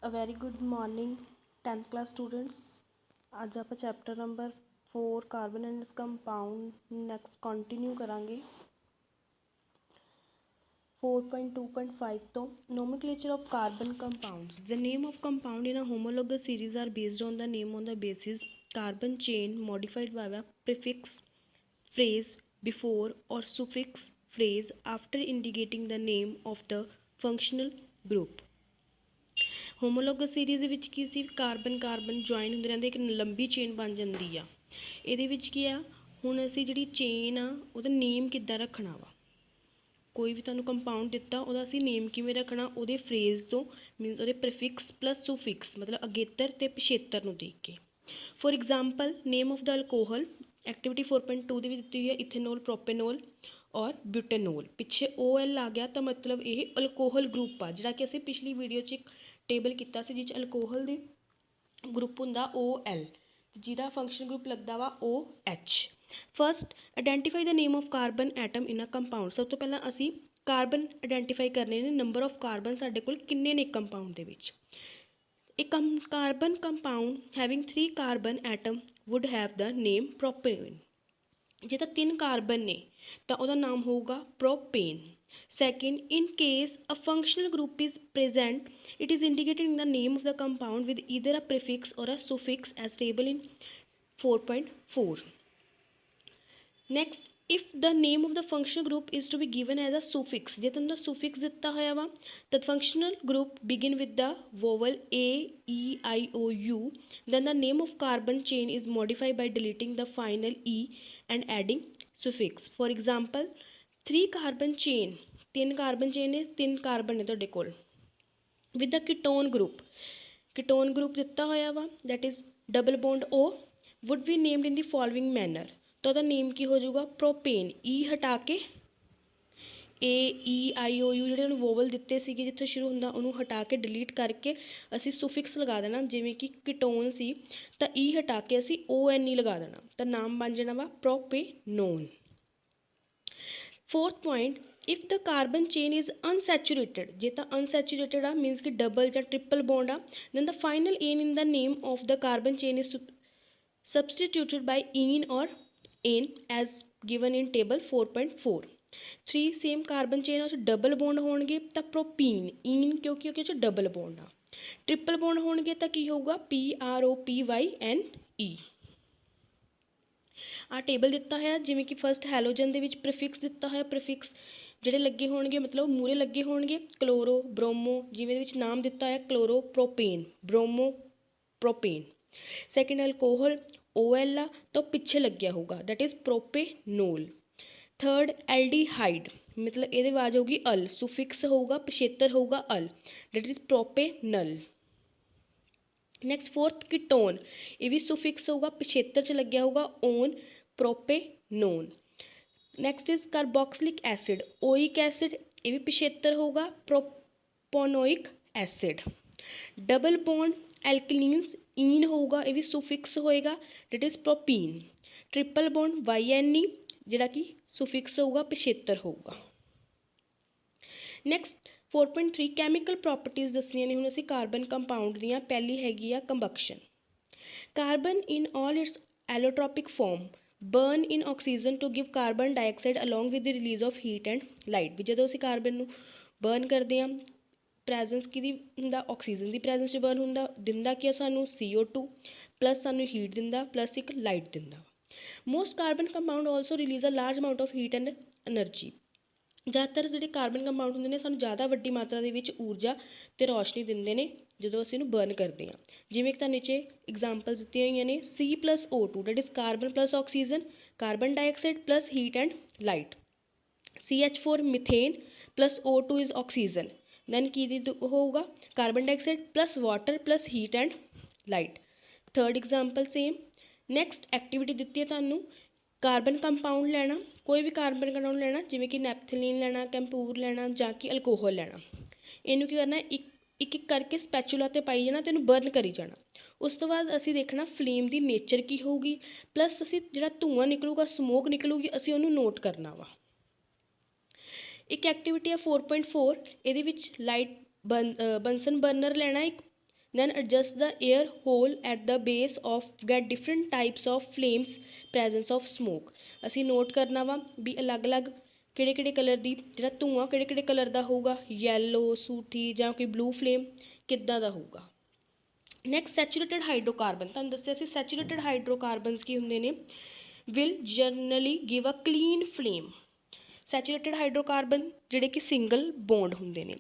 A very good morning 10th class students। ਅੱਜ ਆਪਾਂ chapter number 4 carbon and compound next continue ਕਰਾਂਗੇ 4.2.5 ਤੋਂ nomenclature of carbon compounds। The name of compound in a homologous series are based on the name on the basis carbon chain modified by a prefix phrase before or suffix phrase after indicating the name of the functional group। Homologous series ਦੇ ਵਿੱਚ ਕੀ ਸੀ, carbon carbon join ਹੁੰਦੇ ਰਹਿੰਦੇ, ਇੱਕ ਲੰਬੀ chain ਬਣ ਜਾਂਦੀ ਆ। ਇਹਦੇ ਵਿੱਚ ਕੀ ਆ, ਹੁਣ ਅਸੀਂ ਜਿਹੜੀ ਚੇਨ ਆ ਉਹਦਾ ਨੇਮ ਕਿੱਦਾਂ ਰੱਖਣਾ ਵਾ। ਕੋਈ ਵੀ ਤੁਹਾਨੂੰ ਕੰਪਾਊਂਡ ਦਿੱਤਾ ਉਹਦਾ ਅਸੀਂ ਨੇਮ ਕਿਵੇਂ ਰੱਖਣਾ, ਉਹਦੇ ਫਰੇਜ਼ ਤੋਂ ਮੀਨਸ ਉਹਦੇ ਪ੍ਰੀਫਿਕਸ ਪਲੱਸ ਸੁਫਿਕਸ ਮਤਲਬ ਅਗੇਤਰ ਅਤੇ ਪਿਛੇਤਰ ਨੂੰ ਦੇਖ ਕੇ। For example name of the alcohol activity 4.2 ਦੇ ਵਿੱਚ ਦਿੱਤੀ ਹੋਈ ਹੈ ਇਥੇਨੋਲ, ਪ੍ਰੋਪੇਨੋਲ ਔਰ ਬਿਊਟੇਨੋਲ। ਪਿੱਛੇ OL ਆ ਗਿਆ ਤਾਂ ਮਤਲਬ ਇਹ ਅਲਕੋਹਲ ਗਰੁੱਪ ਆ, ਜਿਹੜਾ ਕਿ ਅਸੀਂ ਪਿਛਲੀ ਵੀਡੀਓ 'ਚ ਇੱਕ ਟੇਬਲ ਕੀਤਾ ਸੀ ਜਿਸ 'ਚ ਅਲਕੋਹਲ ਦੇ ਗਰੁੱਪ ਹੁੰਦਾ OL, ਜਿਹਦਾ ਫੰਕਸ਼ਨ ਗਰੁੱਪ ਲੱਗਦਾ ਵਾ OH। First identify the name of carbon atom in a compound. ਸਭ ਤੋਂ ਪਹਿਲਾਂ ਅਸੀਂ ਕਾਰਬਨ ਆਈਡੈਂਟੀਫਾਈ ਕਰਨੇ ਨੇ, ਨੰਬਰ ਆਫ ਕਾਰਬਨ ਸਾਡੇ ਕੋਲ ਕਿੰਨੇ ਨੇ ਕੰਪਾਊਂਡ ਦੇ ਵਿੱਚ। ਇੱਕ carbon compound having 3 carbon atom would have the name propane. ਜੇ ਤਾਂ 3 ਕਾਰਬਨ ਨੇ ਤਾਂ ਉਹਦਾ ਨਾਮ ਹੋਊਗਾ ਪ੍ਰੋਪੇਨ। Second, in case a functional group is present, it is indicated in the name of the compound with either a prefix or a suffix as table in 4.4. Next, if the name of the functional group is to be given as a suffix, ਜੇ ਤੁਹਾਨੂੰ suffix ਦਿੱਤਾ ਹੋਇਆ ਵਾ ਤਾਂ functional group begin with the vowel A, E, I, O, U, then the name of carbon chain is modified by deleting the final E and adding suffix. For example, 3 carbon chain, 3 carbon chain ਨੇ, 3 carbon ਨੇ ਤੁਹਾਡੇ ਕੋਲ with the ਕੀਟੋਨ group. ਕੀਟੋਨ group ਦਿੱਤਾ ਹੋਇਆ ਵਾ that is double bond O wood B named in the following manner. ਤਾਂ ਉਹਦਾ ਨੇਮ ਕੀ ਹੋ ਜਾਊਗਾ ਪ੍ਰੋਪੇਨ। E ਹਟਾ ਕੇ A, E, I, O, U ਜਿਹੜੇ ਉਹਨੂੰ ਵੋਵਲ ਦਿੱਤੇ ਸੀਗੇ ਜਿੱਥੇ ਸ਼ੁਰੂ ਹੁੰਦਾ ਉਹਨੂੰ ਹਟਾ ਕੇ ਡਿਲੀਟ ਕਰਕੇ ਅਸੀਂ ਸੁਫਿਕਸ ਲਗਾ ਦੇਣਾ। ਜਿਵੇਂ ਕਿ ਕੀਟੋਨ ਸੀ ਤਾਂ E ਹਟਾ ਕੇ ਅਸੀਂ ONE ਲਗਾ ਦੇਣਾ ਤਾਂ ਨਾਮ ਬਣ ਜਾਣਾ ਵਾ ਪ੍ਰੋਪੇਨੋਨ। Fourth point, if the carbon chain is unsaturated, ਜੇ ਤਾਂ unsaturated ਆ means ਕਿ double ਜਾਂ triple bond ਆ, then the final ane in the name of the carbon chain is substituted by ene or ane as given in table 4.4. 3 same carbon chain ਉਸ double bond ਹੋਣਗੇ ਤਾਂ propene, ene ਕਿਉਂਕਿ ਉਹਦੇ 'ਚ double bond ਆ। triple bond ਹੋਣਗੇ ਤਾਂ ਕੀ ਹੋਊਗਾ PROPYNE। ਆ ਟੇਬਲ ਦਿੱਤਾ ਹੋਇਆ ਜਿਵੇਂ ਕਿ ਫਸਟ ਹੈਲੋਜਨ ਦੇ ਵਿੱਚ ਪ੍ਰੀਫਿਕਸ ਦਿੱਤਾ ਹੋਇਆ, ਪ੍ਰੀਫਿਕਸ ਜਿਹੜੇ ਲੱਗੇ ਹੋਣਗੇ ਮਤਲਬ ਮੂਰੇ ਲੱਗੇ ਹੋਣਗੇ ਕਲੋਰੋ, ਬ੍ਰੋਮੋ, ਜਿਵੇਂ ਦੇ ਵਿੱਚ ਨਾਮ ਦਿੱਤਾ ਹੋਇਆ chloro propane, bromo propane. Second alcohol OL ਆ ਤਾਂ ਪਿੱਛੇ ਲੱਗਿਆ ਹੋਊਗਾ that is propanol. Third aldehyde ਮਤਲਬ ਇਹਦੇ ਆਵਾਜ਼ ਹੋਊਗੀ ਅਲ, ਸੁਫਿਕਸ ਹੋਊਗਾ ਪਿਛੇਤਰ ਹੋਊਗਾ al that is propanal. Next fourth ketone, ਇਹ ਵੀ ਸੁਫਿਕਸ ਹੋਊਗਾ ਪਿਛੇਤਰ 'ਚ ਲੱਗਿਆ ਹੋਊਗਾ one, propanone. Next is carboxylic acid, oic acid, ਇਹ ਵੀ ਪਿਛੇਤਰ ਹੋਊਗਾ propanoic acid. Double bond alkenes ene ਹੋਊਗਾ, ਇਹ ਵੀ ਸੁਫਿਕਸ ਹੋਏਗਾ that is ਪ੍ਰੋਪੀਨ। Triple bond YNE ਜਿਹੜਾ ਕਿ ਸੁਫਿਕਸ ਹੋਊਗਾ ਪਿਛੇਤਰ ਹੋਊਗਾ। ਨੈਕਸਟ 4.3 ਕੈਮੀਕਲ ਪ੍ਰੋਪਰਟੀਜ਼ ਦੱਸਣੀਆਂ ਨੇ ਹੁਣ ਅਸੀਂ ਕਾਰਬਨ ਕੰਪਾਊਂਡ ਦੀਆਂ। ਪਹਿਲੀ ਹੈਗੀ ਆ combustion. Carbon in all its allotropic form burn in oxygen to give carbon dioxide along with the release of heat and light. ਵੀ ਜਦੋਂ ਅਸੀਂ ਕਾਰਬਨ ਨੂੰ ਬਰਨ ਕਰਦੇ ਹਾਂ ਪ੍ਰੈਜ਼ੈਂਸ ਕਿਹਦੀ ਹੁੰਦਾ, ਆਕਸੀਜਨ ਦੀ ਪ੍ਰੈਜ਼ੈਂਸ 'ਚ ਬਰਨ ਹੁੰਦਾ, ਦਿੰਦਾ ਕੀ ਆ ਸਾਨੂੰ CO2 ਪਲੱਸ ਸਾਨੂੰ ਹੀਟ ਦਿੰਦਾ ਪਲੱਸ ਇੱਕ ਲਾਈਟ ਦਿੰਦਾ। Most carbon compound also release a large amount of heat and energy. ਜ਼ਿਆਦਾਤਰ ਜਿਹੜੇ ਕਾਰਬਨ ਕੰਪਾਊਂਡ ਹੁੰਦੇ ਨੇ ਸਾਨੂੰ ਜ਼ਿਆਦਾ ਵੱਡੀ ਮਾਤਰਾ ਦੇ ਵਿੱਚ ਊਰਜਾ ਅਤੇ ਰੌਸ਼ਨੀ ਦਿੰਦੇ ਨੇ ਜਦੋਂ ਅਸੀਂ ਇਹਨੂੰ ਬਰਨ ਕਰਦੇ ਹਾਂ। ਜਿਵੇਂ ਕਿ ਤਾਂ ਨੀਚੇ ਐਗਜ਼ਾਮਪਲਸ ਦਿੱਤੀਆਂ ਹੋਈਆਂ ਨੇ C+O2 that is carbon plus oxygen, carbon dioxide plus heat and light. CH4 methane plus O2 is oxygen, then ਕੀ ਹੋਊਗਾ carbon dioxide plus water plus heat and light. Third example same. Next activity ਦਿੱਤੀ ਹੈ ਤੁਹਾਨੂੰ carbon compound ਲੈਣਾ, ਕੋਈ ਵੀ carbon compound ਲੈਣਾ ਜਿਵੇਂ ਕਿ ਨੈਪਥਲੀਨ ਲੈਣਾ, ਕੈਂਪੂਰ ਲੈਣਾ ਜਾਂ ਕਿ ਅਲਕੋਹਲ ਲੈਣਾ। ਇਹਨੂੰ ਕੀ ਕਰਨਾ ਇੱਕ ਇੱਕ ਕਰਕੇ ਸਪੈਚੂਲਾ 'ਤੇ ਪਾਈ ਜਾਣਾ ਅਤੇ ਇਹਨੂੰ ਬਰਨ ਕਰੀ ਜਾਣਾ। ਉਸ ਤੋਂ ਬਾਅਦ ਅਸੀਂ ਦੇਖਣਾ ਫਲੇਮ ਦੀ ਨੇਚਰ ਕੀ ਹੋਊਗੀ ਪਲੱਸ ਅਸੀਂ ਜਿਹੜਾ ਧੂੰਆਂ ਨਿਕਲੂਗਾ ਸਮੋਕ ਨਿਕਲੂਗੀ ਅਸੀਂ ਉਹਨੂੰ ਨੋਟ ਕਰਨਾ ਵਾ। ਇੱਕ ਐਕਟੀਵਿਟੀ ਆ 4.4, ਇਹਦੇ ਵਿੱਚ ਲਾਈਟ ਬੰਸਨ ਬਰਨਰ ਲੈਣਾ ਇੱਕ then adjust the air hole at the base of get different types of flames presence of smoke। ਅਸੀਂ ਨੋਟ ਕਰਨਾ ਵਾ ਵੀ ਅਲੱਗ-ਅਲੱਗ ਕਿਹੜੇ-ਕਿਹੜੇ ਕਲਰ ਦੀ ਜਿਹੜਾ ਧੂੰਆਂ ਕਿਹੜੇ-ਕਿਹੜੇ ਕਲਰ ਦਾ ਹੋਊਗਾ, ਯੈਲੋ, ਸੂਠੀ ਜਾਂ ਕੋਈ ਬਲੂ ਫਲੇਮ ਕਿੱਦਾਂ ਦਾ ਹੋਊਗਾ। ਨੈਕਸਟ ਸੈਚੂਰੇਟਡ ਹਾਈਡਰੋਕਾਰਬਨ, ਤੁਹਾਨੂੰ ਦੱਸਿਆ ਸੀ ਸੈਚੂਰੇਟਡ ਹਾਈਡਰੋਕਾਰਬਨਸ ਕੀ ਹੁੰਦੇ ਨੇ, will generally give a clean flame. Saturated hydrocarbon ਜਿਹੜੇ ਕਿ ਸਿੰਗਲ ਬੌਂਡ ਹੁੰਦੇ ਨੇ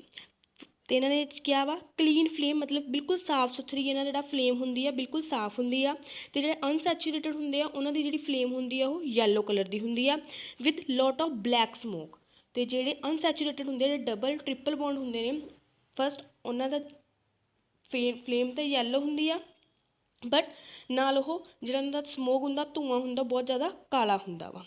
ਤੇ ਇਹਨਾਂ ਨੇ ਕਿਹਾ ਵਾ ਕਲੀਨ ਫਲੇਮ, ਮਤਲਬ ਬਿਲਕੁਲ ਸਾਫ਼ ਸੁਥਰੀ ਇਹਨਾਂ ਜਿਹੜਾ ਫਲੇਮ ਹੁੰਦੀ ਆ ਬਿਲਕੁਲ ਸਾਫ਼ ਹੁੰਦੀ ਆ। ਤੇ ਜਿਹੜੇ ਅਨਸੈਚੂਰੇਟਡ ਹੁੰਦੇ ਆ ਉਹਨਾਂ ਦੀ ਜਿਹੜੀ ਫਲੇਮ ਹੁੰਦੀ ਆ ਉਹ ਯੈਲੋ ਕਲਰ ਦੀ ਹੁੰਦੀ ਆ with lot of black smoke. ਤੇ ਜਿਹੜੇ ਅਨਸੈਚੂਰੇਟਡ ਹੁੰਦੇ ਜਿਹੜੇ ਡਬਲ ਟ੍ਰਿਪਲ ਬੌਂਡ ਹੁੰਦੇ ਨੇ, ਫਸਟ ਉਹਨਾਂ ਦਾ ਫਲੇਮ ਤਾਂ ਯੈਲੋ ਹੁੰਦੀ ਆ ਬਟ ਨਾਲ ਉਹ ਜਿਹੜਾ ਉਹਨਾਂ ਦਾ ਸਮੋਕ ਹੁੰਦਾ, ਧੂੰਆਂ ਹੁੰਦਾ, ਬਹੁਤ ਜ਼ਿਆਦਾ ਕਾਲਾ ਹੁੰਦਾ ਵਾ।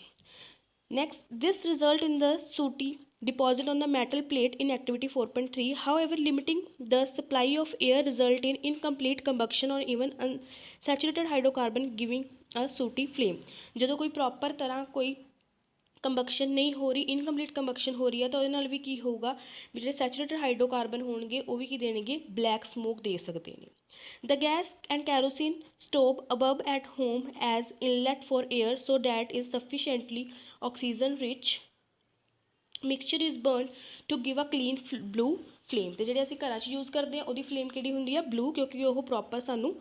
Next, this result in the sooty deposit on the metal plate in activity 4.3. However, limiting the supply of air result in incomplete combustion or even unsaturated hydrocarbon giving a sooty flame. ਜਦੋਂ ਕੋਈ proper ਤਰ੍ਹਾਂ ਕੋਈ ਕੰਬਕਸ਼ਨ ਨਹੀਂ ਹੋ ਰਹੀ, incomplete ਕੰਬਕਸ਼ਨ ਹੋ ਰਹੀ ਹੈ ਤਾਂ ਉਹਦੇ ਨਾਲ ਵੀ ਕੀ ਹੋਊਗਾ ਵੀ ਜਿਹੜੇ ਸੈਚੂਰੇਟਡ ਹਾਈਡਰੋਕਾਰਬਨ ਹੋਣਗੇ ਉਹ ਵੀ ਕੀ ਦੇਣਗੇ, ਬਲੈਕ ਸਮੋਕ ਦੇ ਸਕਦੇ ਨੇ। The gas and kerosene stove above at home as inlet for air so that is sufficiently oxygen rich mixture is burned to give a clean blue flame। ਤੇ ਜਿਹੜੇ ਅਸੀਂ ਘਰਾਂ 'ਚ ਯੂਜ਼ ਕਰਦੇ ਹਾਂ ਉਹਦੀ ਫਲੇਮ ਕਿਹੜੀ ਹੁੰਦੀ ਆ, ਬਲੂ, ਕਿਉਂਕਿ ਉਹ ਪ੍ਰੋਪਰ ਸਾਨੂੰ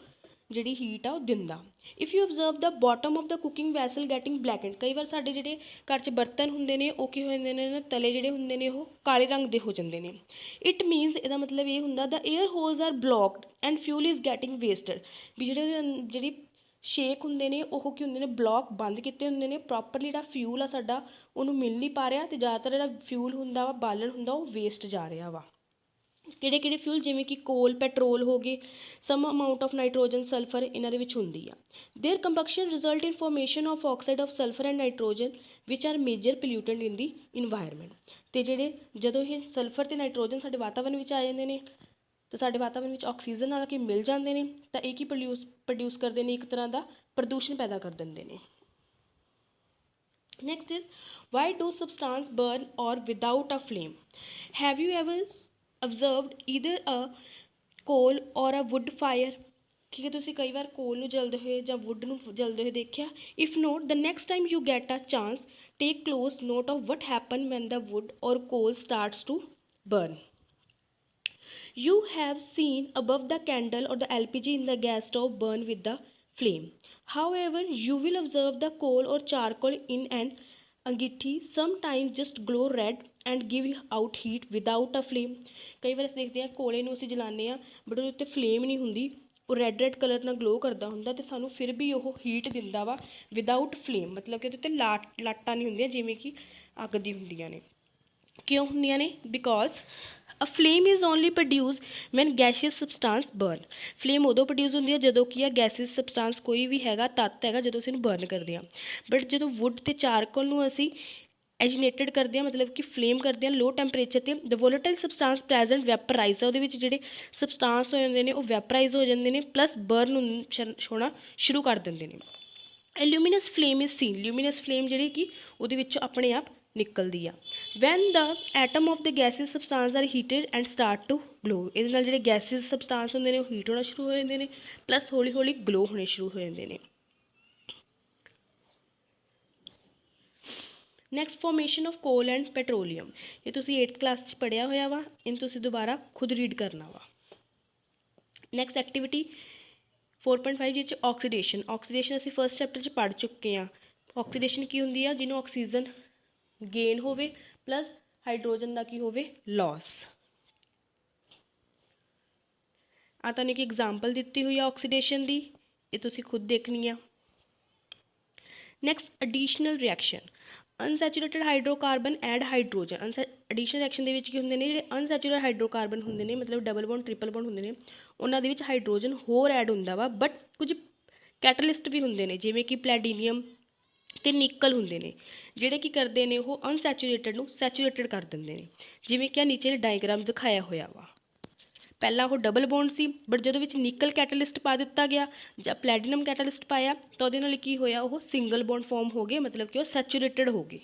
ਜਿਹੜੀ ਹੀਟ ਆ ਉਹ ਦਿੰਦਾ। If you observe the bottom of the cooking vessel getting blackened, ਕਈ ਵਾਰ ਸਾਡੇ ਜਿਹੜੇ ਘਰ 'ਚ ਬਰਤਨ ਹੁੰਦੇ ਨੇ ਉਹ ਕੀ ਹੋ ਜਾਂਦੇ ਨੇ, ਤਲੇ ਜਿਹੜੇ ਹੁੰਦੇ ਨੇ ਉਹ ਕਾਲੇ ਰੰਗ ਦੇ ਹੋ ਜਾਂਦੇ ਨੇ। ਇਟ ਮੀਨਸ ਇਹਦਾ ਮਤਲਬ ਇਹ ਹੁੰਦਾ the air holes are blocked and fuel is getting wasted, ਵੀ ਜਿਹੜੀ ਸ਼ੇਕ ਹੁੰਦੇ ਨੇ ਉਹ ਕੀ ਹੁੰਦੇ ਨੇ, ਬਲੌਕ ਬੰਦ ਕੀਤੇ ਹੁੰਦੇ ਨੇ, ਪ੍ਰੋਪਰਲੀ ਜਿਹੜਾ ਫਿਊਲ ਆ ਸਾਡਾ ਉਹਨੂੰ ਮਿਲ ਨਹੀਂ ਪਾ ਰਿਹਾ ਤੇ ਜ਼ਿਆਦਾਤਰ ਜਿਹੜਾ ਫਿਊਲ ਹੁੰਦਾ ਵਾ, ਬਾਲਣ ਹੁੰਦਾ, ਉਹ ਵੇਸਟ ਜਾ ਰਿਹਾ ਵਾ। ਕਿਹੜੇ ਕਿਹੜੇ ਫਿਊਲ, ਜਿਵੇਂ ਕਿ ਕੋਲ, ਪੈਟਰੋਲ ਹੋ ਗਏ, some amount of nitrogen, sulphur ਇਹਨਾਂ ਦੇ ਵਿੱਚ ਹੁੰਦੀ ਆ। Their combustion result in formation of oxide of sulphur and nitrogen which are major pollutant in the environment. ਤੇ ਜਿਹੜੇ ਜਦੋਂ ਇਹ ਸਲਫਰ ਤੇ ਨਾਈਟ੍ਰੋਜਨ ਸਾਡੇ ਵਾਤਾਵਰਨ ਵਿੱਚ ਆ ਜਾਂਦੇ ਨੇ ਤਾਂ ਸਾਡੇ ਵਾਤਾਵਰਨ ਵਿੱਚ ਆਕਸੀਜਨ ਨਾਲ ਕਿ ਮਿਲ ਜਾਂਦੇ ਨੇ ਤਾਂ ਇਹ ਕੀ ਪ੍ਰੋਡਿਊਸ ਕਰਦੇ ਨੇ, ਇੱਕ ਤਰ੍ਹਾਂ ਦਾ ਪ੍ਰਦੂਸ਼ਣ ਪੈਦਾ ਕਰ ਦਿੰਦੇ ਨੇ। Next is why do substance burn or without a flame. Have you ever observed either a coal or a wood fire, ਕਿ ਤੁਸੀਂ ਕਈ ਵਾਰ ਕੋਲ ਨੂੰ ਜਲਦੇ ਹੋਏ ਜਾਂ ਵੁੱਡ ਨੂੰ ਜਲਦੇ ਹੋਏ ਦੇਖਿਆ। If note the next time you get a chance take close note of what happened when the wood or coal starts to burn। You have seen above the candle or the LPG in the gas stove burn with the flame, however you will observe the coal or charcoal in an angithi sometimes just glow red and give out heat without a flame. ਕਈ ਵਾਰ ਅਸੀਂ ਦੇਖਦੇ ਹਾਂ ਕੋਲੇ ਨੂੰ ਅਸੀਂ ਜਲਾਉਂਦੇ ਹਾਂ but ਉਹਦੇ ਉੱਤੇ ਫਲੇਮ ਨਹੀਂ ਹੁੰਦੀ, ਉਹ ਰੈਡ ਕਲਰ ਨਾਲ ਗਲੋ ਕਰਦਾ ਹੁੰਦਾ ਤੇ ਸਾਨੂੰ ਫਿਰ ਵੀ ਉਹ ਹੀਟ ਦਿੰਦਾ ਵਾ ਵਿਦਾਊਟ ਫਲੇਮ, ਮਤਲਬ ਕਿ ਉਹਦੇ ਉੱਤੇ ਲਾਟਾਂ ਨਹੀਂ ਹੁੰਦੀਆਂ ਜਿਵੇਂ ਕਿ ਅੱਗ ਦੀ ਹੁੰਦੀਆਂ ਨੇ। ਕਿਉਂ ਹੁੰਦੀਆਂ ਨੇ? Because a flame is only produce when gaseous substance burn. Flame ਉਦੋਂ ਪ੍ਰੋਡਿਊਸ ਹੁੰਦੀ ਹੈ ਜਦੋਂ ਕੀ ਆ ਗੈਸੀਅਸ ਸਬਸਟੈਂਸ ਕੋਈ ਵੀ ਹੈਗਾ ਤੱਤ ਹੈਗਾ ਜਦੋਂ ਅਸੀਂ ਇਹਨੂੰ ਬਰਨ ਕਰਦੇ ਹਾਂ। ਬਟ ਜਦੋਂ ਵੁੱਡ ਅਤੇ ਚਾਰਕੋਲ ਨੂੰ ਅਸੀਂ ਐਜੀਨੇਟਡ ਕਰਦੇ ਹਾਂ, ਮਤਲਬ ਕਿ ਫਲੇਮ ਕਰਦੇ ਹਾਂ ਲੋ ਟੈਂਪਰੇਚਰ 'ਤੇ, ਦ ਵੋਲੇਟਾਈਲ ਸਬਸਟੈਂਸ ਪ੍ਰੈਜੈਂਟ ਵੈਪਰਾਈਜ਼ ਆ, ਉਹਦੇ ਵਿੱਚ ਜਿਹੜੇ ਸਬਸਟੈਂਸ ਹੋ ਜਾਂਦੇ ਨੇ ਉਹ ਵੈਪਰਾਈਜ਼ ਹੋ ਜਾਂਦੇ ਨੇ ਪਲੱਸ ਬਰਨ ਹੋਣਾ ਸ਼ੁਰੂ ਕਰ ਦਿੰਦੇ ਨੇ। A luminous flame is seen, luminous flame ਜਿਹੜੀ ਕਿ ਉਹਦੇ ਵਿੱਚੋਂ ਆਪਣੇ ਆਪ ਨਿਕਲਦੀ ਆ। When the atom of the gases substance are heated and start to glow, ਇਹਦੇ ਨਾਲ ਜਿਹੜੇ ਗੈਸਿਸ ਸਬਸਟੈਂਸ ਹੁੰਦੇ ਨੇ ਉਹ ਹੀਟ ਹੋਣਾ ਸ਼ੁਰੂ ਹੋ ਜਾਂਦੇ ਨੇ ਪਲੱਸ ਹੌਲੀ ਹੌਲੀ ਗਲੋ ਹੋਣੇ ਸ਼ੁਰੂ ਹੋ ਜਾਂਦੇ ਨੇ। ਨੈਕਸਟ ਫੋਰਮੇਸ਼ਨ ਆਫ ਕੋਲ ਐਂਡ ਪੈਟਰੋਲੀਅਮ, ਇਹ ਤੁਸੀਂ 8th ਕਲਾਸ 'ਚ ਪੜ੍ਹਿਆ ਹੋਇਆ ਵਾ, ਇਹਨੂੰ ਤੁਸੀਂ ਦੁਬਾਰਾ ਖੁਦ ਰੀਡ ਕਰਨਾ ਵਾ। ਨੈਕਸਟ ਐਕਟੀਵਿਟੀ 4.5 ਜਿਹਦੇ 'ਚ ਆਕਸੀਡੇਸ਼ਨ। ਆਕਸੀਡੇਸ਼ਨ ਅਸੀਂ ਫਸਟ ਚੈਪਟਰ 'ਚ ਪੜ੍ਹ ਚੁੱਕੇ ਹਾਂ। ਆਕਸੀਡੇਸ਼ਨ ਕੀ ਹੁੰਦੀ ਆ? ਜਿਹਨੂੰ ਆਕਸੀਜਨ ਗੇਨ ਹੋਵੇ ਪਲੱਸ ਹਾਈਡਰੋਜਨ ਦਾ ਕੀ ਹੋਵੇ, ਲੋਸ। ਆ ਤੁਹਾਨੂੰ ਇੱਕ ਐਗਜ਼ਾਮਪਲ ਦਿੱਤੀ ਹੋਈ ਆ ਆਕਸੀਡੇਸ਼ਨ ਦੀ, ਇਹ ਤੁਸੀਂ ਖੁਦ ਦੇਖਣੀ ਆ। Next additional reaction, unsaturated hydrocarbon add hydrogen. Additional reaction ਦੇ ਵਿੱਚ ਕੀ ਹੁੰਦੇ ਨੇ, ਜਿਹੜੇ ਅਨਸੈਚੂਰੇਟਡ ਹਾਈਡਰੋਕਾਰਬਨ ਹੁੰਦੇ ਨੇ ਮਤਲਬ ਡਬਲ ਬੌਂਡ ਟ੍ਰਿਪਲ ਬੌਂਡ ਹੁੰਦੇ ਨੇ ਉਹਨਾਂ ਦੇ ਵਿੱਚ ਹਾਈਡਰੋਜਨ ਹੋਰ ਐਡ ਹੁੰਦਾ ਵਾ, ਬਟ ਕੁਝ ਕੈਟਲਿਸਟ ਵੀ ਹੁੰਦੇ ਨੇ ਜਿਵੇਂ ਕਿ ਪਲੈਟੀਨੀਅਮ ਅਤੇ ਨਿਕਲ ਹੁੰਦੇ ਨੇ ਜਿਹੜੇ ਕੀ ਕਰਦੇ ਨੇ ਉਹ ਅਨਸੈਚੂਰੇਟਡ ਨੂੰ ਸੈਚੂਰੇਟਡ ਕਰ ਦਿੰਦੇ ਨੇ, ਜਿਵੇਂ ਕਿ ਨੀਚੇ ਡਾਇਗਰਾਮ ਦਿਖਾਇਆ ਹੋਇਆ ਵਾ। ਪਹਿਲਾਂ ਉਹ ਡਬਲ ਬੌਂਡ ਸੀ ਬਟ ਜਦੋਂ ਵਿੱਚ ਨਿਕਲ ਕੈਟਲਿਸਟ ਪਾ ਦਿੱਤਾ ਗਿਆ ਜਾਂ ਪਲੈਟੀਨਮ ਕੈਟਲਿਸਟ ਪਾਇਆ ਤਾਂ ਉਹਦੇ ਨਾਲ ਕੀ ਹੋਇਆ, ਉਹ ਸਿੰਗਲ ਬੌਂਡ ਫਾਰਮ ਹੋ ਗਏ, ਮਤਲਬ ਕਿ ਉਹ ਸੈਚੂਰੇਟਡ ਹੋ ਗਏ।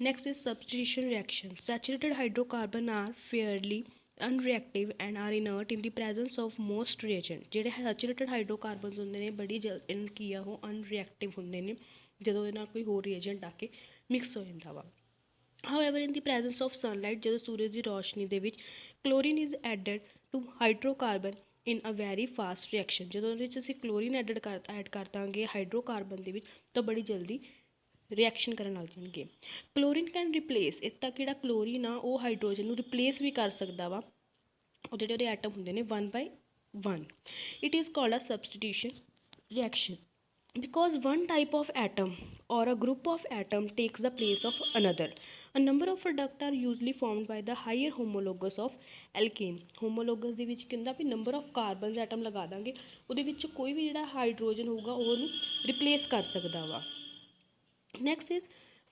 Next is substitution reaction. Saturated hydrocarbon are fairly unreactive and are inert in the presence of most reagent. ਜਿਹੜੇ ਸੈਚੂਰੇਟਡ ਹਾਈਡਰੋਕਾਰਬਨਸ ਹੁੰਦੇ ਨੇ ਬੜੀ ਜਲਦੀ ਕੀ ਆ ਉਹ ਅਨਰੀਐਕਟਿਵ ਹੁੰਦੇ ਨੇ ਜਦੋਂ ਇਹਦੇ ਨਾਲ ਕੋਈ ਹੋਰ ਰੀਏਜੈਂਟ ਆ ਕੇ ਮਿਕਸ ਹੋ ਜਾਂਦਾ ਵਾ। However, in the presence of sunlight, ਜਦੋਂ ਸੂਰਜ ਦੀ ਰੋਸ਼ਨੀ ਦੇ ਵਿੱਚ chlorine is added to hydrocarbon in a very fast reaction। ਜਦੋਂ ਉਹਦੇ ਵਿੱਚ ਅਸੀਂ ਕਲੋਰੀਨ ਐਡ ਕਰ ਦਾਂਗੇ ਹਾਈਡਰੋਕਾਰਬਨ ਦੇ ਵਿੱਚ ਤਾਂ ਬੜੀ ਜਲਦੀ ਰਿਐਕਸ਼ਨ ਕਰਨ ਲੱਗ ਜਾਣਗੇ। ਕਲੋਰੀਨ ਕੈਨ ਰਿਪਲੇਸ, ਇੱਥੇ ਤੱਕ ਜਿਹੜਾ ਕਲੋਰੀਨ ਆ ਉਹ ਹਾਈਡਰੋਜਨ ਨੂੰ ਰਿਪਲੇਸ ਵੀ ਕਰ ਸਕਦਾ ਵਾ, ਉਹ ਜਿਹੜੇ ਉਹਦੇ ਐਟਮ ਹੁੰਦੇ ਨੇ 1/1। It is called a substitution reaction because one type of atom or a group of atom takes the place of another. A number of products are usually formed by the higher homologous of alkane। homologous ਦੇ ਵਿੱਚ ਕਹਿੰਦਾ ਵੀ number of ਕਾਰਬਨਸ atom ਲਗਾ ਦਾਂਗੇ, ਉਹਦੇ ਵਿੱਚ ਕੋਈ ਵੀ ਜਿਹੜਾ hydrogen ਹੋਊਗਾ ਉਹਨੂੰ ਰਿਪਲੇਸ ਕਰ ਸਕਦਾ ਵਾ। Next is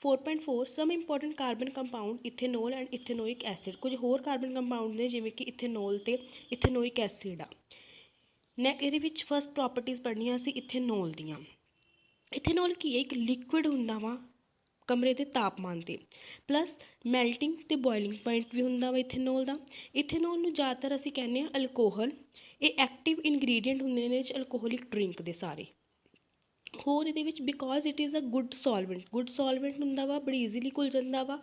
4.4 some important carbon compound ethanol and ethanoic acid. ਕੁਝ ਹੋਰ ਕਾਰਬਨ ਕੰਪਾਊਂਡ ਨੇ ਜਿਵੇਂ ਕਿ ਇਥੇਨੋਲ ਅਤੇ ਇਥੇਨੋਇਕ ਐਸਿਡ ਆ। ਇਹਦੇ ਵਿੱਚ ਫਸਟ ਪ੍ਰੋਪਰਟੀਜ਼ ਪੜ੍ਹਨੀਆਂ ਸੀ ਇਥੇਨੋਲ ਦੀਆਂ। ਇਥੇਨੋਲ ਕੀ ਹੈ, ਇੱਕ ਲਿਕੁਇਡ ਹੁੰਦਾ ਵਾ ਕਮਰੇ ਦੇ ਤਾਪਮਾਨ 'ਤੇ, ਪਲੱਸ ਮੈਲਟਿੰਗ ਅਤੇ ਬੋਇਲਿੰਗ ਪੁਆਇੰਟ ਵੀ ਹੁੰਦਾ ਵਾ ਇਥੇਨੋਲ ਦਾ। ਇਥੇਨੋਲ ਨੂੰ ਜ਼ਿਆਦਾਤਰ ਅਸੀਂ ਕਹਿੰਦੇ ਹਾਂ ਅਲਕੋਹਲ। ਇਹ ਐਕਟਿਵ ਇੰਗਰੀਡੀਐਂਟ ਹੁੰਦੇ ਨੇ ਅਲਕੋਹਲਿਕ ਡਰਿੰਕ ਦੇ ਸਾਰੇ। ਹੋਰ ਇਹਦੇ ਵਿੱਚ because it is a good solvent ਹੁੰਦਾ ਵਾ, ਬੜੀ ਈਜ਼ੀਲੀ ਘੁਲ ਜਾਂਦਾ ਵਾ।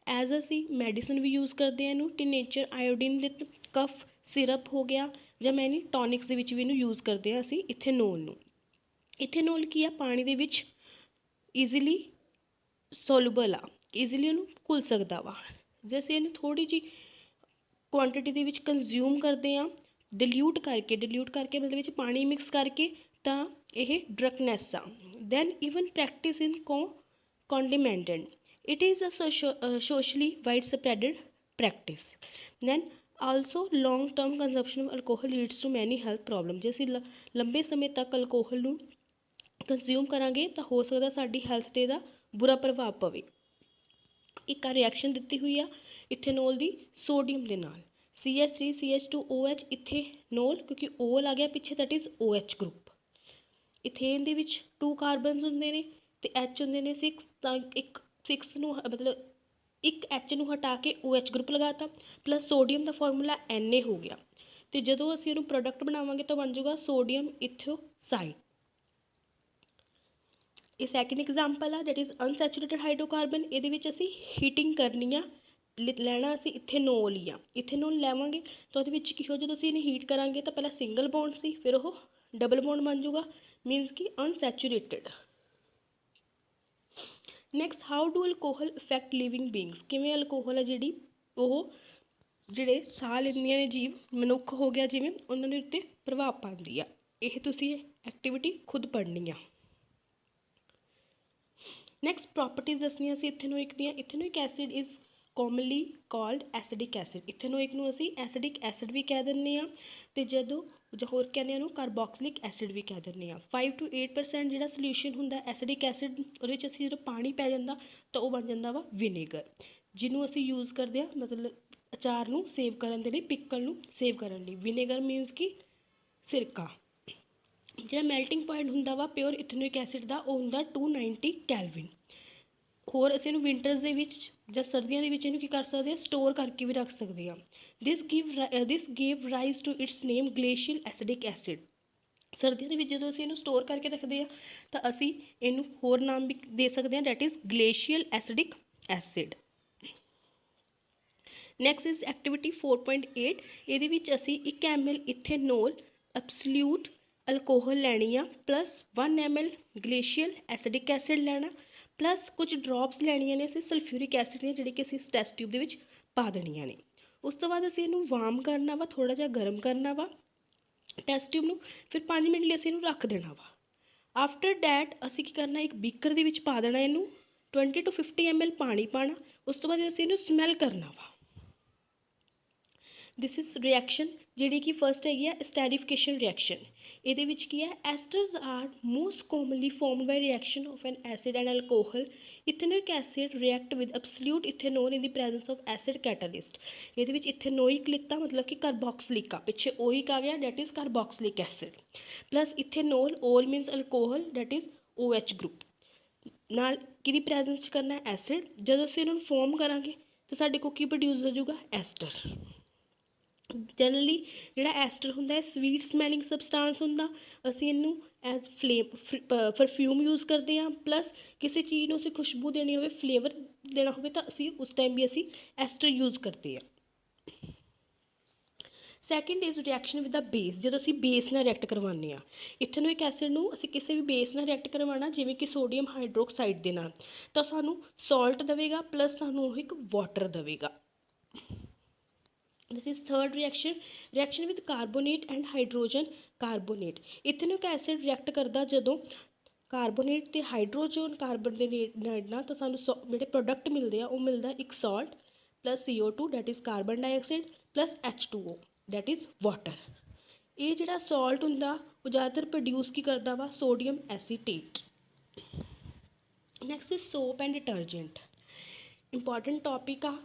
ਐਜ਼ ਅਸੀਂ ਮੈਡੀਸਨ ਵੀ ਯੂਜ਼ ਕਰਦੇ ਹਾਂ ਇਹਨੂੰ, ਟੀਨੇਚਰ ਆਇਓਡੀਨ ਦੇ ਕਫ ਸਿਰਪ ਹੋ ਗਿਆ ਜਾਂ ਮੈਨੀ ਟੋਨਿਕਸ ਦੇ ਵਿੱਚ ਵੀ ਇਹਨੂੰ ਯੂਜ਼ ਕਰਦੇ ਹਾਂ ਅਸੀਂ ਇਥੇਨੋਲ ਨੂੰ। ਇਥੇਨੋਲ ਕੀ ਆ, ਪਾਣੀ ਦੇ ਵਿੱਚ ਈਜ਼ੀਲੀ ਸੋਲੂਬਲ ਆ, ਈਜ਼ੀਲੀ ਉਹਨੂੰ ਘੁਲ ਸਕਦਾ ਵਾ। ਜੇ ਅਸੀਂ ਇਹਨੂੰ ਥੋੜ੍ਹੀ ਜਿਹੀ ਕੁਆਂਟਿਟੀ ਦੇ ਵਿੱਚ ਕੰਜ਼ਿਊਮ ਕਰਦੇ ਹਾਂ ਡਿਲਿਊਟ ਕਰਕੇ ਮਤਲਬ ਵਿੱਚ ਪਾਣੀ ਮਿਕਸ ਕਰਕੇ, ਤਾਂ ਇਹ ਡਰਕਨੈਸ ਆ। Then even practice in condiment, it is a socially widespread practice। then also long term consumption of alcohol leads to many health problems। ਜੇ ਅਸੀਂ ਲੰਬੇ ਸਮੇਂ ਤੱਕ ਅਲਕੋਹਲ ਨੂੰ ਕੰਜ਼ਿਊਮ ਕਰਾਂਗੇ ਤਾਂ ਹੋ ਸਕਦਾ ਸਾਡੀ ਹੈਲਥ 'ਤੇ ਇਹਦਾ ਬੁਰਾ ਪ੍ਰਭਾਵ ਪਵੇ। ਇੱਕ ਆ ਰਿਐਕਸ਼ਨ ਦਿੱਤੀ ਹੋਈ ਆ ਇਥੇਨੋਲ ਦੀ ਸੋਡੀਅਮ ਦੇ ਨਾਲ, CH3CH2OH ਇਥੇਨੋਲ, ਕਿਉਂਕਿ ਓਲ ਆ ਗਿਆ ਪਿੱਛੇ, ਦੈਟ ਇਜ਼ OH ਗਰੁੱਪ। ਇਥੇਨ ਦੇ ਵਿੱਚ 2 ਕਾਰਬਨਸ ਹੁੰਦੇ ਨੇ ਅਤੇ H ਹੁੰਦੇ ਨੇ 6, ਤਾਂ ਇੱਕ 6 ਨੂੰ ਮਤਲਬ ਇੱਕ H ਨੂੰ ਹਟਾ ਕੇ OH ਗਰੁੱਪ ਲਗਾਤਾ, ਪਲੱਸ ਸੋਡੀਅਮ ਦਾ ਫਾਰਮੂਲਾ Na ਹੋ ਗਿਆ। ਅਤੇ ਜਦੋਂ ਅਸੀਂ ਇਹਨੂੰ ਪ੍ਰੋਡਕਟ ਬਣਾਵਾਂਗੇ ਤਾਂ ਬਣ ਜਾਊਗਾ ਸੋਡੀਅਮ ਇਥੋਸਾਈਡ। ਇਹ ਸੈਕਿੰਡ ਐਗਜ਼ਾਮਪਲ ਆ ਡੈਟ ਇਜ਼ ਅਨਸੈਚੂਰੇਟਡ ਹਾਈਡਰੋਕਾਰਬਨ। ਇਹਦੇ ਵਿੱਚ ਅਸੀਂ ਹੀਟਿੰਗ ਕਰਨੀ ਆ, ਲੈਣਾ ਅਸੀਂ ਇਥੇਨੋਲ ਹੀ ਆ। ਇਥੇਨੋਲ ਲੈਵਾਂਗੇ ਤਾਂ ਉਹਦੇ ਵਿੱਚ ਕੀ ਹੋ, ਜਦੋਂ ਅਸੀਂ ਇਹਨੂੰ ਹੀਟ ਕਰਾਂਗੇ ਤਾਂ ਪਹਿਲਾਂ ਸਿੰਗਲ ਬੌਂਡ ਸੀ, ਫਿਰ ਉਹ ਡਬਲ ਬੌਂਡ ਬਣ ਜਾਊਗਾ, ਮੀਨਸ ਕਿ unsaturated. Next, how do alcohol affect living beings. ਕਿਵੇਂ ਅਲਕੋਹਲ ਆ ਜਿਹੜੀ ਉਹ ਜਿਹੜੇ ਸਾਹ ਲੈਂਦੀਆਂ ਨੇ ਜੀਵ, ਮਨੁੱਖ ਹੋ ਗਿਆ ਜਿਵੇਂ, ਉਹਨਾਂ ਦੇ ਉੱਤੇ ਪ੍ਰਭਾਵ ਪਾਉਂਦੀ ਆ। ਇਹ ਤੁਸੀਂ ਐਕਟੀਵਿਟੀ ਖੁਦ ਪੜ੍ਹਨੀ ਆ। ਨੈਕਸਟ ਪ੍ਰੋਪਰਟੀਜ਼ ਦੱਸਣੀਆਂ ਸੀ ਇਥੇਨੋਇਕ ਦੀਆਂ। Ethanoic acid is commonly called acidic acid. Ethanoic ਨੂੰ ਅਸੀਂ ਐਸਿਡਿਕ ਐਸਿਡ ਵੀ ਕਹਿ ਦਿੰਦੇ ਹਾਂ, ਅਤੇ ਜਦੋਂ ਹੋਰ ਕਹਿੰਦੇ ਉਹਨੂੰ ਕਾਰਬੋਕਸਿਲਿਕ ਐਸਿਡ ਵੀ ਕਹਿ ਦਿੰਦੇ ਹਾਂ। 5 to 8% ਜਿਹੜਾ ਸੋਲਿਊਸ਼ਨ ਹੁੰਦਾ ਐਸਿਡਿਕ ਐਸਿਡ, ਉਹਦੇ ਵਿੱਚ ਅਸੀਂ ਜਦੋਂ ਪਾਣੀ ਪੈ ਜਾਂਦਾ ਤਾਂ ਉਹ ਬਣ ਜਾਂਦਾ ਵਾ ਵਿਨੇਗਰ, ਜਿਹਨੂੰ ਅਸੀਂ ਯੂਜ਼ ਕਰਦੇ ਹਾਂ ਮਤਲਬ ਅਚਾਰ ਨੂੰ ਸੇਵ ਕਰਨ ਦੇ ਲਈ, ਪਿੱਕਲ ਨੂੰ ਸੇਵ ਕਰਨ ਲਈ। ਵਿਨੇਗਰ ਮੀਨਸ ਕਿ ਸਿਰਕਾ। ਜਿਹੜਾ ਮੈਲਟਿੰਗ ਪੁਆਇੰਟ ਹੁੰਦਾ ਵਾ ਪਿਓਰ ਇਥੇਨੋਇਕ ਐਸਿਡ ਦਾ, ਉਹ ਹੁੰਦਾ 290 ਕੈਲਵਿਨ। ਹੋਰ ਅਸੀਂ ਇਹਨੂੰ ਵਿੰਟਰਸ ਦੇ ਵਿੱਚ ਜਾਂ ਸਰਦੀਆਂ ਦੇ ਵਿੱਚ ਇਹਨੂੰ ਕੀ ਕਰ ਸਕਦੇ ਹਾਂ, ਸਟੋਰ ਕਰਕੇ ਵੀ ਰੱਖ ਸਕਦੇ ਹਾਂ। This gave rise to its name glacial acidic acid. ਸਰਦੀਆਂ ਦੇ ਵਿੱਚ ਜਦੋਂ ਅਸੀਂ ਇਹਨੂੰ ਸਟੋਰ ਕਰਕੇ ਰੱਖਦੇ ਹਾਂ ਤਾਂ ਅਸੀਂ ਇਹਨੂੰ ਹੋਰ ਨਾਮ ਵੀ ਦੇ ਸਕਦੇ ਹਾਂ, that is glacial acidic acid. Next is activity 4.8। ਇਹਦੇ ਵਿੱਚ ਅਸੀਂ 1 ml ਇਥੇਨੋਲ ਐਬਸੋਲਿਊਟ ਅਲਕੋਹਲ ਲੈਣੀ ਆ, plus 1 ml glacial acidic acid ਲੈਣਾ, ਪਲੱਸ ਕੁਝ ਡਰੋਪਸ ਲੈਣੀਆਂ ਨੇ ਅਸੀਂ ਸਲਫਿਊਰਿਕ ਐਸਿਡ ਦੀਆਂ, ਜਿਹੜੀ ਕਿ ਅਸੀਂ ਇਸ ਟੈਸਟ ਟਿਊਬ ਦੇ ਵਿੱਚ ਪਾ ਦੇਣੀਆਂ ਨੇ। ਉਸ ਤੋਂ ਬਾਅਦ ਅਸੀਂ ਇਹਨੂੰ ਵਾਰਮ ਕਰਨਾ ਵਾ, ਥੋੜ੍ਹਾ ਜਿਹਾ ਗਰਮ ਕਰਨਾ ਵਾ ਟੈਸਟ ਟਿਊਬ ਨੂੰ, ਫਿਰ 5 ਮਿੰਟ ਲਈ ਅਸੀਂ ਇਹਨੂੰ ਰੱਖ ਦੇਣਾ ਵਾ। ਆਫਟਰ ਡੈਟ ਅਸੀਂ ਕੀ ਕਰਨਾ, ਇੱਕ ਬੀਕਰ ਦੇ ਵਿੱਚ ਪਾ ਦੇਣਾ ਇਹਨੂੰ, 20 to 50 ml ਪਾਣੀ ਪਾਣਾ। ਉਸ ਤੋਂ ਬਾਅਦ ਅਸੀਂ ਇਹਨੂੰ ਸਮੈਲ ਕਰਨਾ ਵਾ। ਦਿਸ ਇਜ਼ ਰਿਐਕਸ਼ਨ ਜਿਹੜੀ ਕਿ ਫਸਟ ਹੈਗੀ ਆ ਐਸਟੈਰੀਫਿਕੇਸ਼ਨ ਰਿਐਕਸ਼ਨ। ਇਹਦੇ ਵਿੱਚ ਕੀ ਹੈ, esters are most commonly formed by reaction of an acid and alcohol. Ethanoic acid react with absolute ethanol in the presence of acid catalyst. ਇਹਦੇ ਵਿੱਚ ਇਥੇਨੋਇਕ ਲਿੱਤਾ ਮਤਲਬ ਕਿ ਕਾਰਬੋਕਸਿਲਿਕ ਆ, ਪਿੱਛੇ ਓਇਕ ਆ ਗਿਆ, that is carboxylic acid, plus ethanol, ol means alcohol, that is OH group. ਨਾਲ ਕਿਹਦੀ ਪ੍ਰੈਜ਼ੈਂਸ 'ਚ ਕਰਨਾ ਹੈ ਐਸਿਡ। ਜਦੋਂ ਅਸੀਂ ਇਹਨਾਂ ਨੂੰ ਫੋਰਮ ਕਰਾਂਗੇ ਤਾਂ ਸਾਡੇ ਕੋਲ ਕੀ ਪ੍ਰੋਡਿਊਸ ਹੋ ਜਾਊਗਾ ਐਸਟਰ। ਜਨਰਲੀ ਜਿਹੜਾ ਐਸਟਰ ਹੁੰਦਾ ਹੈ ਸਵੀਟ ਸਮੈਲਿੰਗ ਸਬਸਟਾਂਸ ਹੁੰਦਾ, ਅਸੀਂ ਇਹਨੂੰ ਐਜ਼ ਪਰਫਿਊਮ ਯੂਜ਼ ਕਰਦੇ ਹਾਂ। ਪਲੱਸ ਕਿਸੇ ਚੀਜ਼ ਨੂੰ ਅਸੀਂ ਖੁਸ਼ਬੂ ਦੇਣੀ ਹੋਵੇ, ਫਲੇਵਰ ਦੇਣਾ ਹੋਵੇ ਤਾਂ ਅਸੀਂ ਉਸ ਟਾਈਮ ਵੀ ਅਸੀਂ ਐਸਟਰ ਯੂਜ਼ ਕਰਦੇ ਹਾਂ। Second is reaction with the base, ਜਦੋਂ ਅਸੀਂ ਬੇਸ ਨਾਲ ਰਿਐਕਟ ਕਰਵਾਉਂਦੇ ਹਾਂ। ਇਥਨੋਇਕ ਐਸਿਡ ਨੂੰ ਅਸੀਂ ਕਿਸੇ ਵੀ ਬੇਸ ਨਾਲ ਰਿਐਕਟ ਕਰਵਾਉਣਾ, ਜਿਵੇਂ ਕਿ ਸੋਡੀਅਮ ਹਾਈਡਰੋਕਸਾਈਡ ਦੇ ਨਾਲ, ਤਾਂ ਸਾਨੂੰ ਸੋਲਟ ਦੇਵੇਗਾ ਪਲੱਸ ਸਾਨੂੰ ਉਹ ਇੱਕ ਵਾਟਰ ਦੇਵੇਗਾ। This is third reaction with carbonate and hydrogen carbonate. Ethanoic acid react ਕਰਦਾ ਜਦੋਂ ਕਾਰਬੋਨੇਟ ਅਤੇ ਹਾਈਡਰੋਜਨ ਕਾਰਬਨ ਦੇ ਨਾਲ, ਤਾਂ ਸਾਨੂੰ ਜਿਹੜੇ ਪ੍ਰੋਡਕਟ ਮਿਲਦੇ ਆ ਉਹ ਮਿਲਦਾ ਇੱਕ salt plus CO2 that is carbon dioxide plus H2O that is water. ਇਹ ਜਿਹੜਾ ਸਾਲਟ ਹੁੰਦਾ ਉਹ ਜ਼ਿਆਦਾਤਰ ਪ੍ਰੋਡਿਊਸ ਕੀ ਕਰਦਾ ਵਾ sodium acetate. Next is soap and detergent, important topic ਆ।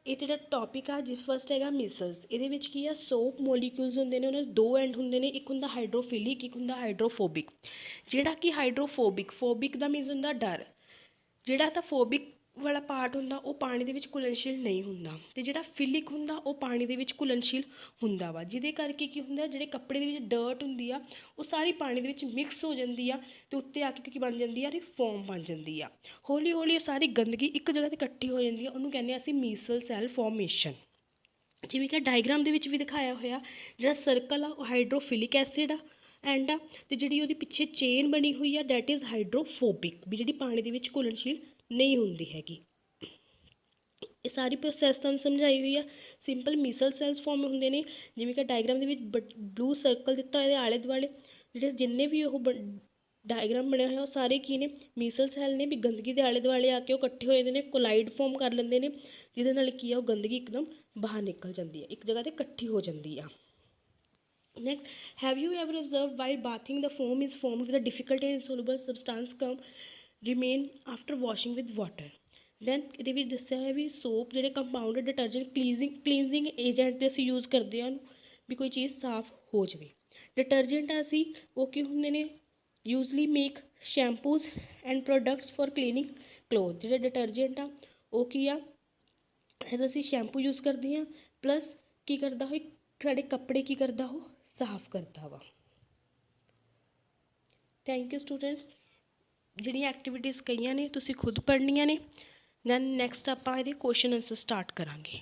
ਇਹ ਜਿਹੜਾ ਟੋਪਿਕ ਆ ਜਿਸ ਫਸਟ ਹੈਗਾ ਮਿਸਲਸ। ਇਹਦੇ ਵਿੱਚ ਕੀ ਆ ਸੋਪ ਮੋਲੀਕਿਊਲਸ ਹੁੰਦੇ ਨੇ, ਉਹਨਾਂ ਦੇ ਦੋ ਐਂਡ ਹੁੰਦੇ ਨੇ, ਇੱਕ ਹੁੰਦਾ ਹਾਈਡਰੋਫਿਲਿਕ, ਇੱਕ ਹੁੰਦਾ ਹਾਈਡਰੋਫੋਬਿਕ। ਜਿਹੜਾ ਕਿ ਹਾਈਡਰੋਫੋਬਿਕ ਦਾ ਮੀਨਸ ਹੁੰਦਾ ਡਰ। ਜਿਹੜਾ ਤਾਂ ਫੋਬਿਕ ਵਾਲਾ ਪਾਰਟ ਹੁੰਦਾ ਉਹ ਪਾਣੀ ਦੇ ਵਿੱਚ ਘੁਲਣਸ਼ੀਲ ਨਹੀਂ ਹੁੰਦਾ, ਅਤੇ ਜਿਹੜਾ ਫਿਲਿਕ ਹੁੰਦਾ ਉਹ ਪਾਣੀ ਦੇ ਵਿੱਚ ਘੁਲਣਸ਼ੀਲ ਹੁੰਦਾ ਵਾ। ਜਿਹਦੇ ਕਰਕੇ ਕੀ ਹੁੰਦਾ, ਜਿਹੜੇ ਕੱਪੜੇ ਦੇ ਵਿੱਚ ਡਰਟ ਹੁੰਦੀ ਆ ਉਹ ਸਾਰੀ ਪਾਣੀ ਦੇ ਵਿੱਚ ਮਿਕਸ ਹੋ ਜਾਂਦੀ ਆ ਅਤੇ ਉੱਤੇ ਆ ਕੇ ਕੀ ਬਣ ਜਾਂਦੀ ਆ, ਫੋਮ ਬਣ ਜਾਂਦੀ ਆ। ਹੌਲੀ ਹੌਲੀ ਉਹ ਸਾਰੀ ਗੰਦਗੀ ਇੱਕ ਜਗ੍ਹਾ 'ਤੇ ਇਕੱਠੀ ਹੋ ਜਾਂਦੀ ਆ, ਉਹਨੂੰ ਕਹਿੰਦੇ ਹਾਂ ਅਸੀਂ ਮੀਸਲ ਸੈਲ ਫੋਰਮੇਸ਼ਨ। ਜਿਵੇਂ ਕਿ ਡਾਇਗਰਾਮ ਦੇ ਵਿੱਚ ਵੀ ਦਿਖਾਇਆ ਹੋਇਆ, ਜਿਹੜਾ ਸਰਕਲ ਆ ਉਹ ਹਾਈਡਰੋਫਿਲਿਕ ਐਸਿਡ ਆ ਐਂਡ ਆ, ਅਤੇ ਜਿਹੜੀ ਉਹਦੀ ਪਿੱਛੇ ਚੇਨ ਬਣੀ ਹੋਈ ਆ ਡੈਟ ਇਜ਼ ਹਾਈਡਰੋਫੋਬਿਕ, ਵੀ ਜਿਹੜੀ ਪਾਣੀ ਦੇ ਵਿੱਚ ਘੁਲਣਸ਼ੀਲ ਨਹੀਂ ਹੁੰਦੀ ਹੈਗੀ। ਇਹ ਸਾਰੀ ਪ੍ਰੋਸੈਸ ਤੁਹਾਨੂੰ ਸਮਝਾਈ ਹੋਈ ਆ। ਸਿੰਪਲ ਮੀਸਲ ਸੈਲਸ ਫੋਰਮ ਹੁੰਦੇ ਨੇ, ਜਿਵੇਂ ਕਿ ਡਾਇਗਰਾਮ ਦੇ ਵਿੱਚ ਬਲੂ ਸਰਕਲ ਦਿੱਤਾ ਇਹਦੇ ਆਲੇ ਦੁਆਲੇ, ਜਿਹੜੇ ਜਿੰਨੇ ਵੀ ਉਹ ਡਾਇਗਰਾਮ ਬਣਿਆ ਹੋਇਆ ਉਹ ਸਾਰੇ ਕੀ ਨੇ ਮੀਸਲ ਸੈਲ ਨੇ, ਵੀ ਗੰਦਗੀ ਦੇ ਆਲੇ ਦੁਆਲੇ ਆ ਕੇ ਉਹ ਇਕੱਠੇ ਹੋ ਜਾਂਦੇ ਨੇ, ਕੋਲਾਈਡ ਫੋਰਮ ਕਰ ਲੈਂਦੇ ਨੇ, ਜਿਹਦੇ ਨਾਲ ਕੀ ਆ ਉਹ ਗੰਦਗੀ ਇੱਕਦਮ ਬਾਹਰ ਨਿਕਲ ਜਾਂਦੀ ਹੈ, ਇੱਕ ਜਗ੍ਹਾ 'ਤੇ ਇਕੱਠੀ ਹੋ ਜਾਂਦੀ ਆ। Next, have you ever observed while bathing the foam is formed with a difficult and insoluble substance remain after washing with water? Then ਇਹਦੇ ਵਿੱਚ ਦੱਸਿਆ ਹੋਇਆ ਵੀ ਸੋਪ ਜਿਹੜੇ ਕੰਪਾਊਂਡ ਡਿਟਰਜੈਂਟ ਕਲੀਨਜ਼ਿੰਗ ਏਜੰਟ 'ਤੇ ਅਸੀਂ ਯੂਜ਼ ਕਰਦੇ ਹਾਂ ਵੀ ਕੋਈ ਚੀਜ਼ ਸਾਫ਼ ਹੋ ਜਾਵੇ। ਡਿਟਰਜੈਂਟ ਅਸੀਂ ਉਹ ਕੀ ਹੁੰਦੇ ਨੇ, usually make shampoos and products for cleaning cloth. ਜਿਹੜੇ ਡਿਟਰਜੈਂਟ ਆ ਉਹ ਕੀ ਆ, ਐਜ਼ ਅਸੀਂ ਸ਼ੈਂਪੂ ਯੂਜ਼ ਕਰਦੇ ਹਾਂ, ਪਲੱਸ ਕੀ ਕਰਦਾ ਉਹ ਸਾਡੇ ਕੱਪੜੇ ਕੀ ਕਰਦਾ ਉਹ ਸਾਫ਼ ਕਰਦਾ ਵਾ। Thank you students. ਜਿਹੜੀਆਂ ਐਕਟੀਵਿਟੀਜ਼ ਕਈਆਂ ਨੇ ਤੁਸੀਂ ਖੁਦ ਪੜ੍ਹਨੀਆਂ ਨੇ। ਦੈਨ ਨੈਕਸਟ ਆਪਾਂ ਇਹਦੇ ਕੁਐਸਚਨ ਆਨਸਰ ਸਟਾਰਟ ਕਰਾਂਗੇ।